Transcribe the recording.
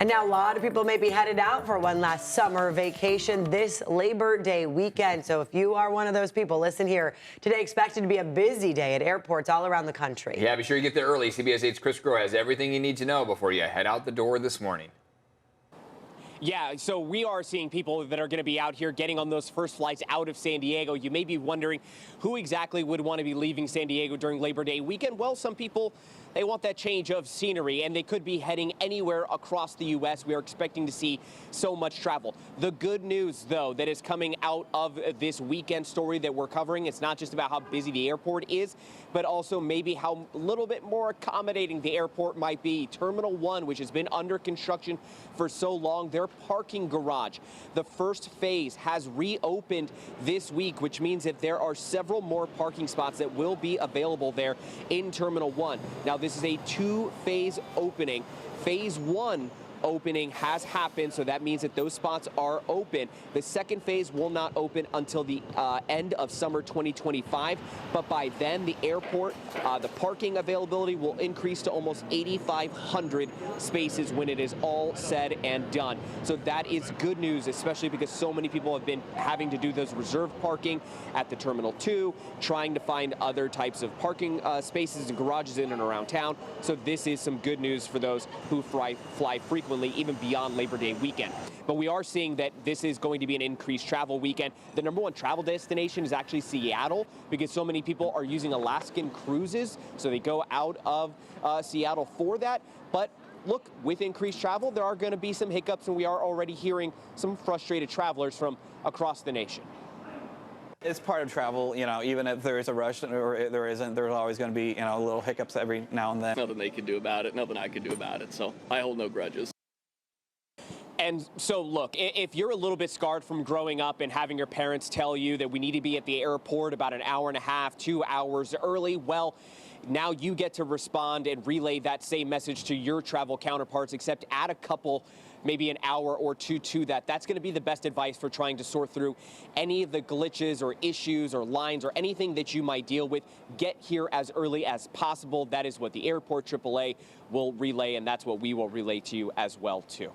And now a lot of people may be headed out for one last summer vacation this Labor Day weekend. So if you are one of those people, listen here. Today expected to be a busy day at airports all around the country. Yeah, be sure you get there early. CBS 8's Chris Groh has everything you need to know before you head out the door this morning. Yeah, so we are seeing people that are going to be out here getting on those first flights out of San Diego. You may be wondering who exactly would want to be leaving San Diego during Labor Day weekend. Well, some people, they want that change of scenery, and they could be heading anywhere across the U.S. We are expecting to see so much travel. The good news, though, that is coming out of this weekend story that we're covering, it's not just about how busy the airport is, but also maybe how a little bit more accommodating the airport might be. Terminal 1, which has been under construction for so long, their parking garage, the first phase, has reopened this week, which means that there are several more parking spots that will be available there in Terminal 1. Now, this is a two-phase opening. Phase 1 opening has happened, so that means that those spots are open. The second phase will not open until the end of summer 2025, but by then the airport, the parking availability will increase to almost 8,500 spaces when it is all said and done. So that is good news, especially because so many people have been having to do those reserved parking at the Terminal 2, trying to find other types of parking spaces and garages in and around town. So this is some good news for those who fly frequently, even beyond Labor Day weekend. But we are seeing that this is going to be an increased travel weekend. The #1 travel destination is actually Seattle, because so many people are using Alaskan cruises, so they go out of Seattle for that. But look, with increased travel, there are going to be some hiccups, and we are already hearing some frustrated travelers from across the nation. It's part of travel, you know, even if there is a rush or there isn't, there's always going to be, you know, little hiccups every now and then. Nothing they could do about it, nothing I could do about it, so I hold no grudges. And so, look, if you're a little bit scarred from growing up and having your parents tell you that we need to be at the airport about an hour and a half, 2 hours early, well, now you get to respond and relay that same message to your travel counterparts, except add a couple, maybe an hour or two to that. That's going to be the best advice for trying to sort through any of the glitches or issues or lines or anything that you might deal with. Get here as early as possible. That is what the airport AAA will relay, and that's what we will relay to you as well, too.